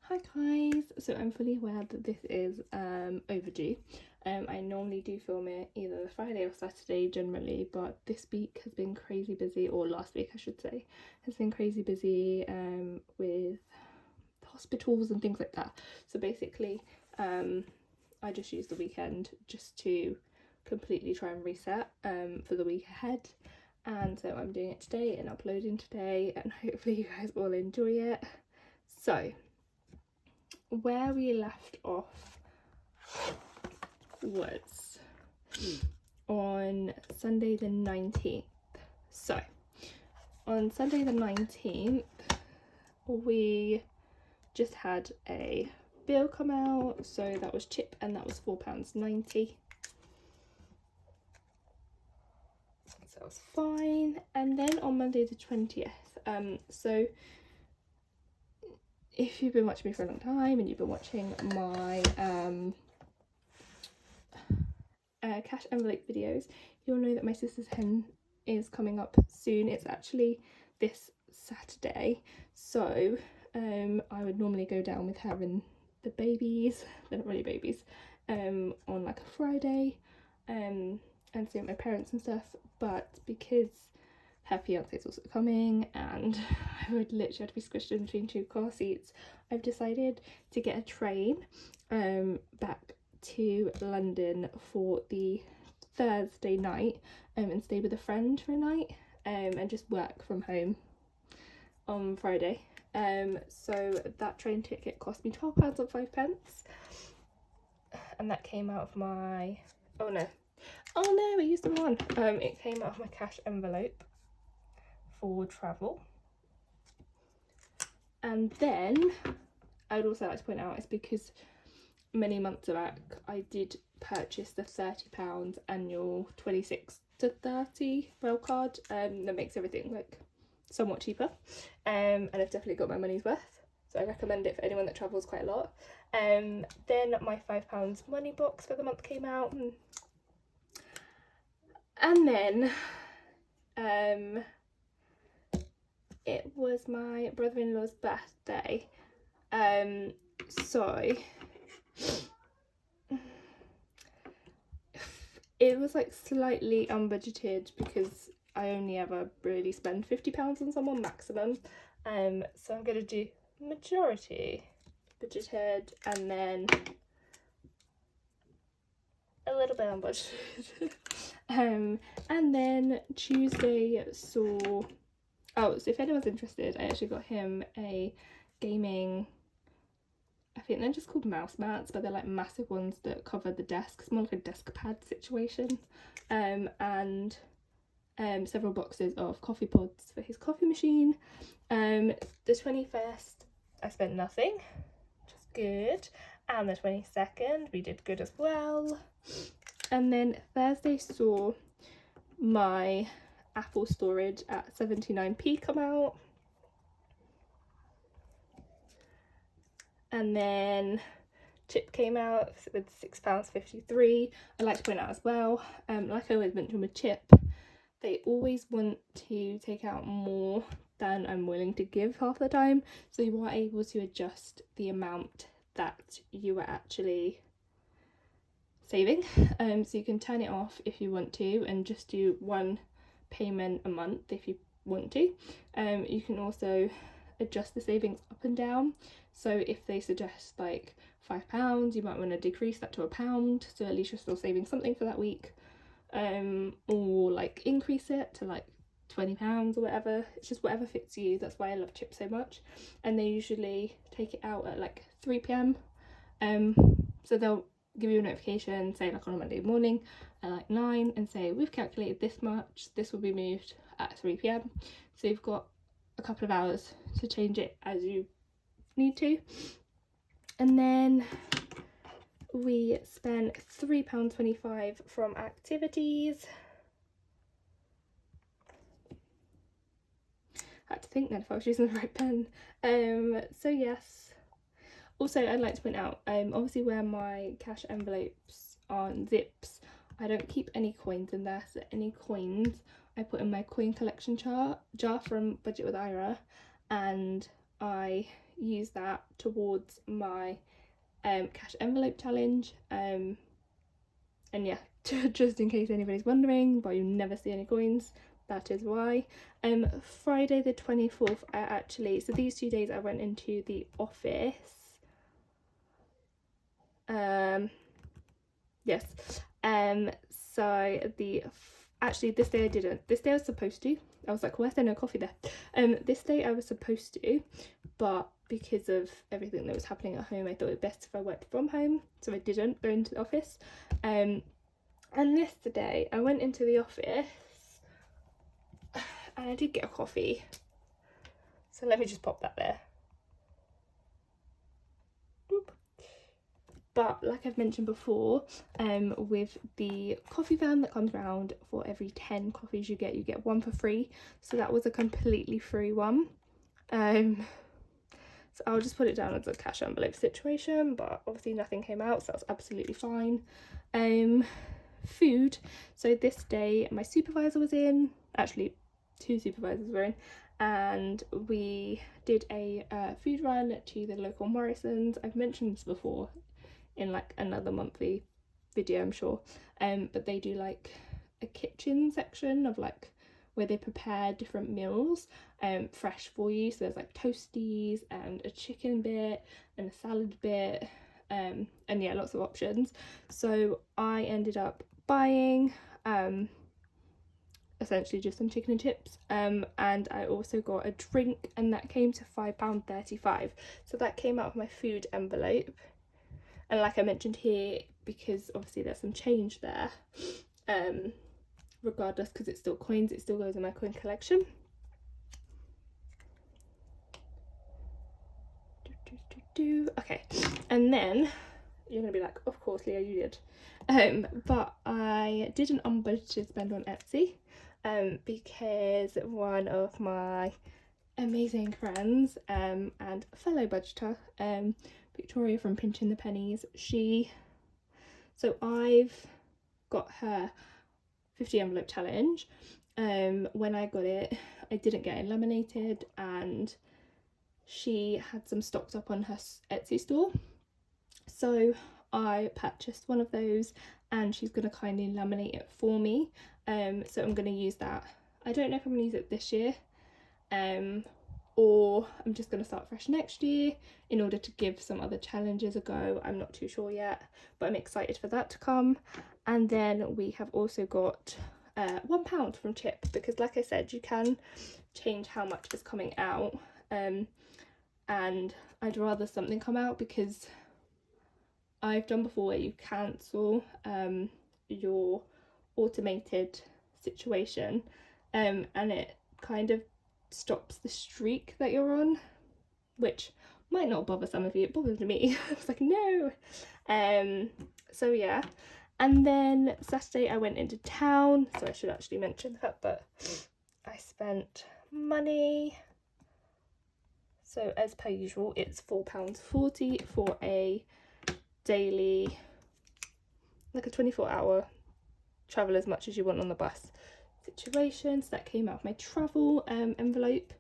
Hi guys, so I'm fully aware that this is overdue. I normally do film it either the Friday or Saturday generally, but this week has been crazy busy, or last week I should say, has been crazy busy with hospitals and things like that. So basically I just used the weekend just to completely try and reset for the week ahead, and so I'm doing it today and uploading today, and hopefully you guys will enjoy it. So where we left off was on Sunday the 19th. So on Sunday the 19th we just had a bill come out, so that was chip and that was £4.90, so that was fine. And then on Monday the 20th, so if you've been watching me for a long time and you've been watching my cash envelope videos, you'll know that my sister's hen is coming up soon. It's actually this Saturday, so I would normally go down with her and the babies, they're not really babies, on like a Friday and see my parents and stuff, but because her fiance is also coming and I would literally have to be squished in between two car seats, I've decided to get a train back to London for the Thursday night and stay with a friend for a night and just work from home on Friday. So that train ticket cost me £12 and 5 pence, and that came out of my oh no I used the wrong one. It came out of my cash envelope for travel. And then I would also like to point out, it's because many months back I did purchase the £30 annual 26 to 30 rail card that makes everything like somewhat cheaper, and I've definitely got my money's worth, so I recommend it for anyone that travels quite a lot. Then my £5 money box for the month came out, and then it was my brother-in-law's birthday, so it was like slightly unbudgeted because I only ever really spend £50 on someone maximum, so I'm gonna do majority budgeted and then a little bit unbudgeted. And then Tuesday saw, so if anyone's interested, I actually got him a gaming, I think they're just called mouse mats, but they're like massive ones that cover the desk. It's more like a desk pad situation, and several boxes of coffee pods for his coffee machine. The 21st I spent nothing, which is good, and the 22nd we did good as well. And then Thursday saw my Apple storage at 79p come out, and then chip came out with £6.53. I like to point out as well, like I always mention with chip, they always want to take out more than I'm willing to give half the time, so you are able to adjust the amount that you are actually saving, so you can turn it off if you want to and just do one payment a month if you want to. You can also adjust the savings up and down, so if they suggest like £5, you might want to decrease that to £1, so at least you're still saving something for that week, or like increase it to like £20 or whatever. It's just whatever fits you. That's why I love chip so much. And they usually take it out at like 3 p.m, so they'll give you a notification, say like on a Monday morning at like 9, and say we've calculated this much, this will be moved at 3 p.m, so you've got a couple of hours to change it as you need to. And then we spent £3.25 from activities. I had to think then if I was using the right pen. So yes, also I'd like to point out, obviously where my cash envelopes are in zips, I don't keep any coins in there, so any coins I put in my coin collection jar from Budget with Ira, and I use that towards my cash envelope challenge. And yeah, just in case anybody's wondering why you never see any coins, that is why. Friday the 24th, so these 2 days I went into the office. Yes. So actually this day I didn't. This day I was supposed to. I was like, why is there no coffee there? This day I was supposed to, but because of everything that was happening at home, I thought it best if I worked from home, so I didn't go into the office. And yesterday I went into the office and I did get a coffee. So let me just pop that there. Boop. But like I've mentioned before, with the coffee van that comes round, for every 10 coffees you get one for free. So that was a completely free one. So I'll just put it down as a cash envelope situation, but obviously nothing came out, so that's absolutely fine. Food. So this day my supervisor was in, actually 2 supervisors were in, and we did a food run to the local Morrisons. I've mentioned this before in like another monthly video, I'm sure, but they do like a kitchen section of like where they prepare different meals fresh for you. So there's like toasties and a chicken bit and a salad bit, and yeah, lots of options. So I ended up buying essentially just some chicken and chips, and I also got a drink, and that came to £5.35. So that came out of my food envelope. And like I mentioned here, because obviously there's some change there, regardless, because it's still coins, it still goes in my coin collection. Okay, and then you're gonna be like, of course Leah, you did. But I did an unbudgeted spend on Etsy, because one of my amazing friends and fellow budgeter, Victoria from Pinching the Pennies, so I've got her 50 envelope challenge. When I got it, I didn't get it laminated, and she had some stocked up on her Etsy store, so I purchased one of those, and she's going to kindly laminate it for me. So I'm going to use that. I don't know if I'm going to use it this year, or I'm just going to start fresh next year in order to give some other challenges a go. I'm not too sure yet, but I'm excited for that to come. And then we have also got £1 from Chip, because like I said, you can change how much is coming out, and I'd rather something come out, because I've done before where you cancel your automated situation, and it kind of stops the streak that you're on, which might not bother some of you. It bothered me. I was like, no. So yeah. And then Saturday I went into town, so I should actually mention that, but I spent money. So as per usual, it's £4.40 for a daily, like a 24-hour travel as much as you want on the bus situation. So that came out of my travel envelope.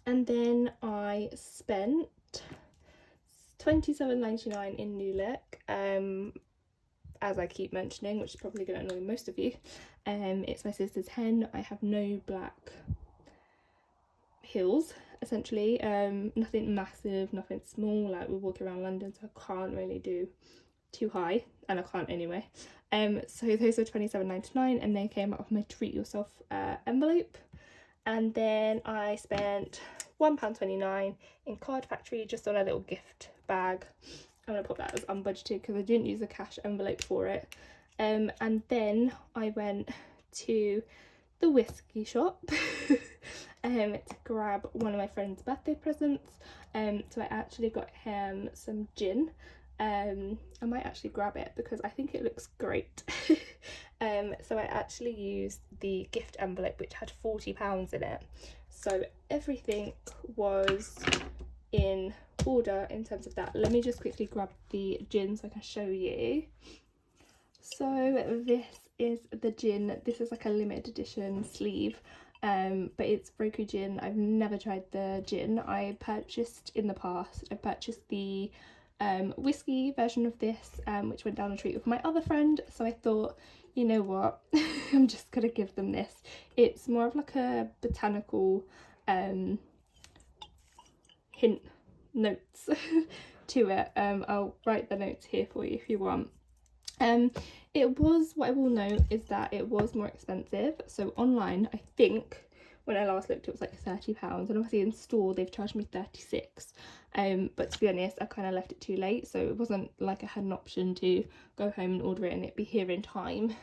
And then I spent £27.99 in New Look, as I keep mentioning, which is probably going to annoy most of you. It's my sister's hen. I have no black heels, essentially, nothing massive, nothing small. Like, we walk around London, so I can't really do too high, and I can't anyway. So those are £27.99, and they came out of my Treat Yourself envelope. And then I spent £1.29 in Card Factory, just on a little gift bag. I'm going to put that as unbudgeted because I didn't use a cash envelope for it. And then I went to the whiskey shop to grab one of my friend's birthday presents. So I actually got him some gin. I might actually grab it because I think it looks great. So I actually used the gift envelope, which had £40 in it. So everything was in order in terms of that. Let me just quickly grab the gin so I can show you. So this is the gin. This is like a limited edition sleeve. but it's Roku gin. I've never tried the gin. I purchased in the past, I purchased the whiskey version of this, which went down a treat with my other friend, so I thought, you know what, I'm just gonna give them this. It's more of like a botanical hint notes to it. I'll write the notes here for you if you want. It was, what I will note is that it was more expensive. So online, I think when I last looked, it was like £30, and obviously in store they've charged me 36. But to be honest, I kind of left it too late, so it wasn't like I had an option to go home and order it and it be here in time.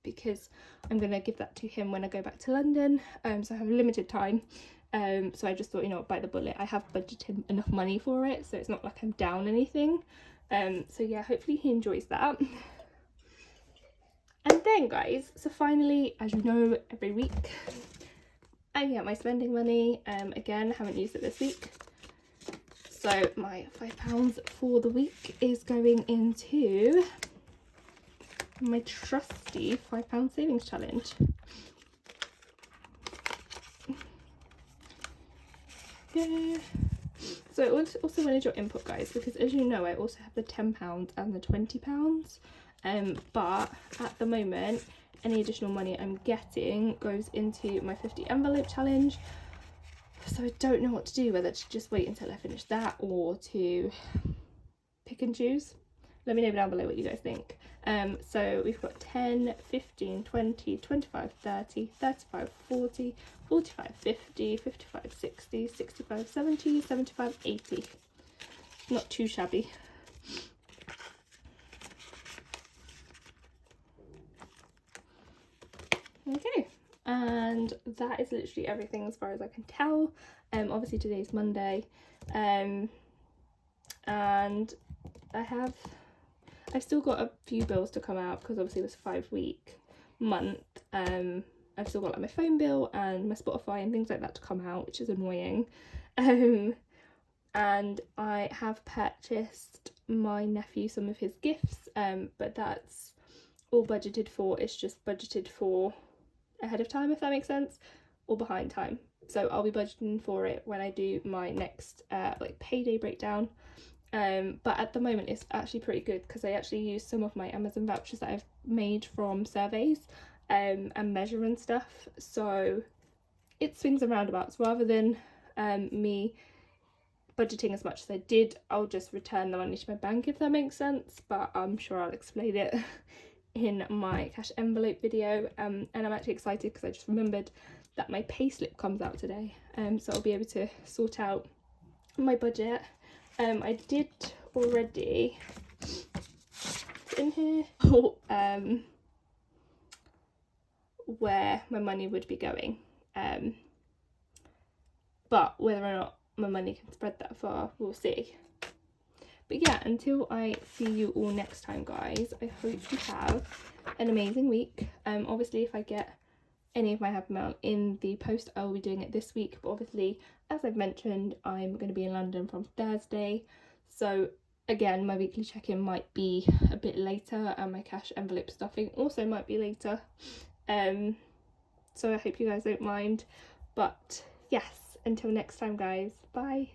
Because I'm gonna give that to him when I go back to London. So I have limited time. So I just thought, you know, bite the bullet. I have budgeted enough money for it, so it's not like I'm down anything. So yeah, hopefully he enjoys that. And then guys, so finally, as you know, every week I get my spending money. Again, I haven't used it this week, so my £5 for the week is going into my trusty £5 savings challenge. Yeah. So I also wanted your input, guys, because as you know, I also have the £10 and the £20. But at the moment, any additional money I'm getting goes into my 50 envelope challenge. So I don't know what to do, whether to just wait until I finish that or to pick and choose. Let me know down below what you guys think. So we've got 10, 15, 20, 25, 30, 35, 40, 45, 50, 55, 60, 65, 70, 75, 80. Not too shabby. Okay, and that is literally everything as far as I can tell. Obviously today's Monday, and I've still got a few bills to come out because obviously it was a 5-week month. I've still got like my phone bill and my Spotify and things like that to come out, which is annoying. And I have purchased my nephew some of his gifts, but that's all budgeted for. It's just budgeted for ahead of time, if that makes sense, or behind time. So I'll be budgeting for it when I do my next like payday breakdown. But at the moment it's actually pretty good because I actually use some of my Amazon vouchers that I've made from surveys and measure and stuff, so it swings and roundabouts. Rather than me budgeting as much as I did, I'll just return the money to my bank, if that makes sense, but I'm sure I'll explain it in my cash envelope video. And I'm actually excited because I just remembered that my payslip comes out today, so I'll be able to sort out my budget. I did already put in here where my money would be going, but whether or not my money can spread that far, we'll see. But yeah, until I see you all next time, guys, I hope you have an amazing week. Obviously if I get any of my happy mail in the post, I will be doing it this week, but obviously, as I've mentioned, I'm going to be in London from Thursday, so again, my weekly check-in might be a bit later, and my cash envelope stuffing also might be later. So I hope you guys don't mind, but yes, until next time, guys, bye.